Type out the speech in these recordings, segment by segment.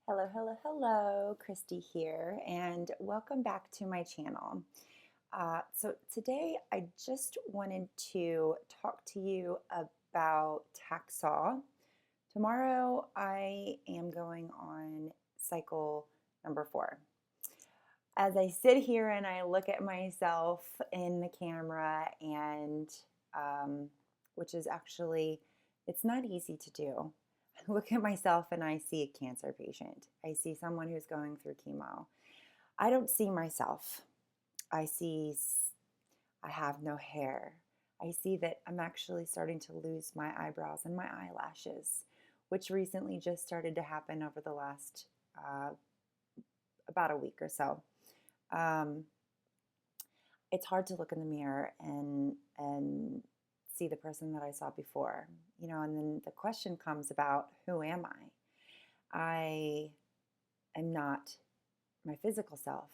Hello, hello, hello, Kristy here, and welcome back to my channel. So today I just wanted to talk to you about Taxol. Tomorrow I am going on cycle number 4. As I sit here and I look at myself in the camera, and which is actually, it's not easy to do. I look at myself and I see a cancer patient. I see someone who's going through chemo. I don't see myself. I see I have no hair. I see that I'm actually starting to lose my eyebrows and my eyelashes, which recently just started to happen over the last about a week or so. Um, it's hard to look in the mirror and see the person that I saw before, and then the question comes about, who am I? I am not my physical self.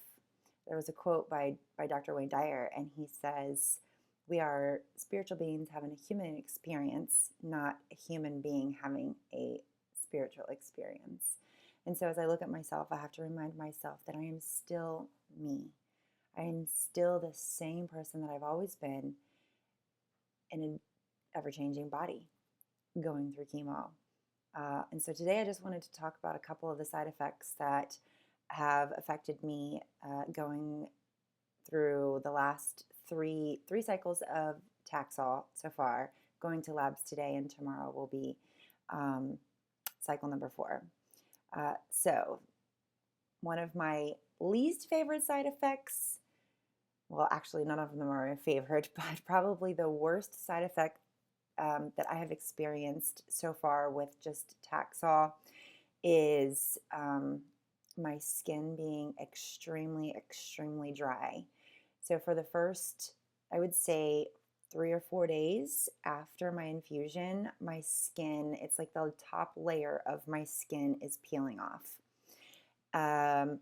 There was a quote by Dr. Wayne Dyer, and he says, we are spiritual beings having a human experience, not a human being having a spiritual experience. And so as I look at myself, I have to remind myself that I am still me. I am still the same person that I've always been in an ever-changing body going through chemo. And so today I just wanted to talk about a couple of the side effects that have affected me going through the last three cycles of Taxol so far. Going to labs today, and tomorrow will be cycle number 4. So one of my least favorite side effects, well, actually none of them are my favorite, but probably the worst side effect that I have experienced so far with just Taxol is my skin being extremely, extremely dry. So for the first, I would say 3 or 4 days after my infusion, my skin, it's like the top layer of my skin is peeling off.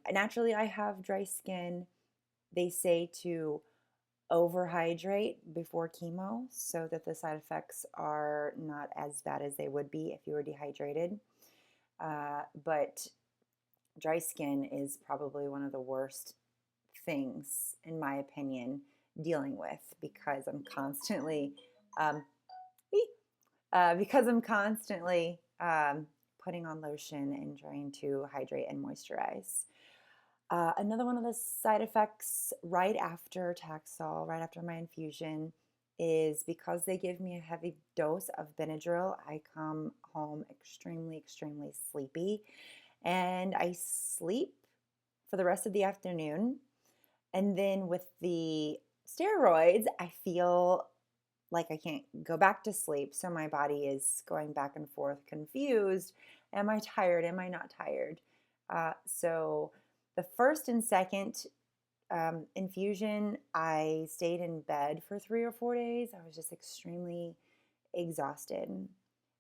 Naturally, I have dry skin. They say to overhydrate before chemo so that the side effects are not as bad as they would be if you were dehydrated. But dry skin is probably one of the worst things, in my opinion, dealing with because I'm constantly um, putting on lotion and trying to hydrate and moisturize. Another one of the side effects right after Taxol, right after my infusion, is because they give me a heavy dose of Benadryl, I come home extremely, extremely sleepy, and I sleep for the rest of the afternoon. And then with the steroids, I feel like I can't go back to sleep. So my body is going back and forth, confused. Am I tired? Am I not tired? So the first and second infusion, I stayed in bed for 3 or 4 days. I was just extremely exhausted.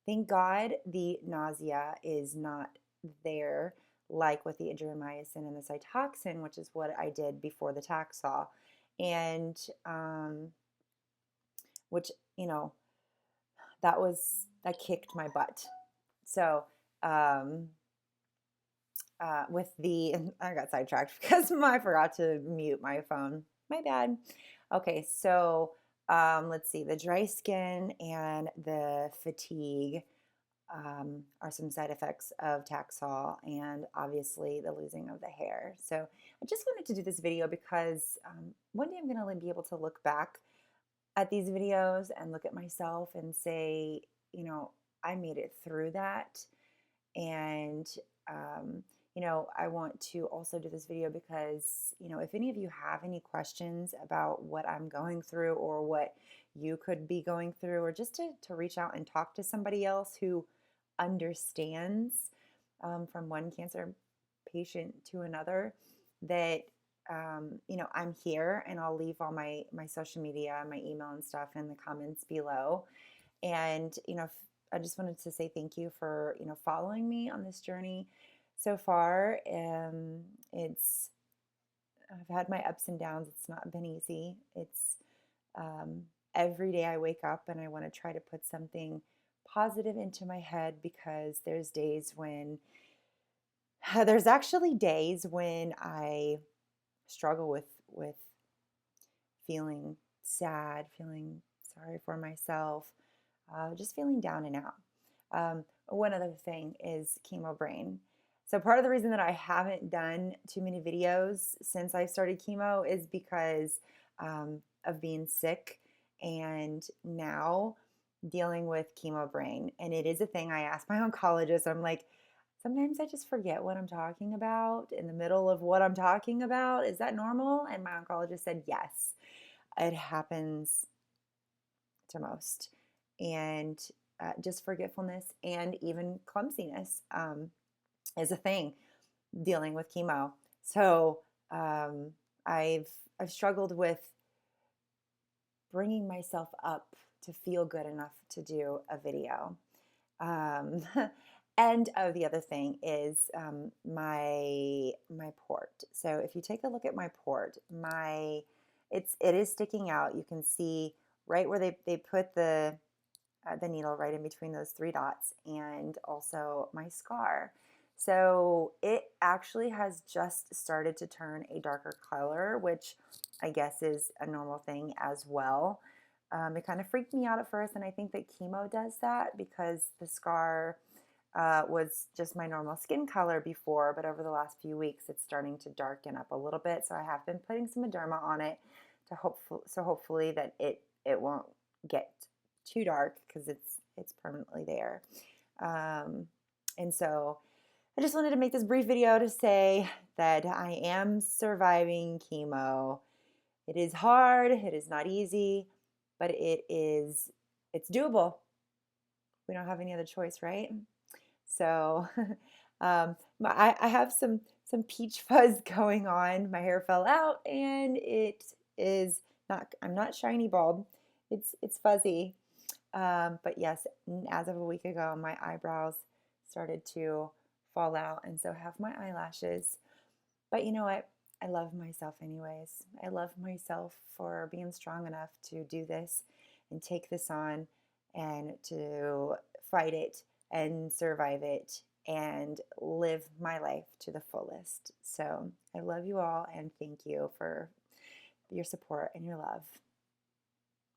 Thank God the nausea is not there like with the adriamycin and the Cytoxan, which is what I did before the Taxol. And which, that kicked my butt. So with the, I got sidetracked because I forgot to mute my phone. My bad. Okay, so let's see. The dry skin and the fatigue are some side effects of Taxol, and obviously the losing of the hair. So I just wanted to do this video because one day I'm going to be able to look back at these videos and look at myself and say, I made it through that. And, I want to also do this video because, if any of you have any questions about what I'm going through or what you could be going through, or just to reach out and talk to somebody else who understands from one cancer patient to another, that I'm here, and I'll leave all my social media, my email and stuff in the comments below. And I just wanted to say thank you for following me on this journey so far. I've had my ups and downs. It's not been easy. It's every day I wake up and I want to try to put something positive into my head, because there's days when There's actually days when I struggle with feeling sad, feeling sorry for myself, just feeling down and out. One other thing is chemo brain. So part of the reason that I haven't done too many videos since I started chemo is because of being sick and now dealing with chemo brain. And it is a thing. I asked my oncologist, I'm like, sometimes I just forget what I'm talking about in the middle of what I'm talking about. Is that normal? And my oncologist said, yes, it happens to most. And just forgetfulness and even clumsiness is a thing dealing with chemo. So um, I've struggled with bringing myself up to feel good enough to do a video. Um, and the other thing is my port. So if you take a look at my port, it is sticking out. You can see right where they put the needle right in between those three dots, and also my scar. So it actually has just started to turn a darker color, which I guess is a normal thing as well. It kind of freaked me out at first, and I think that chemo does that because the scar was just my normal skin color before, but over the last few weeks, it's starting to darken up a little bit. So I have been putting some Mederma on it to hopefully that it won't get too dark because it's permanently there. Um, and so I just wanted to make this brief video to say that I am surviving chemo. It is hard, it is not easy, but it's doable. We don't have any other choice, right? So I have some peach fuzz going on. My hair fell out and it is not, I'm not shiny bald. It's fuzzy. But yes, as of a week ago, my eyebrows started to fall out, and so have my eyelashes. But you know what? I love myself anyways. I love myself for being strong enough to do this and take this on and to fight it and survive it and live my life to the fullest. So I love you all and thank you for your support and your love.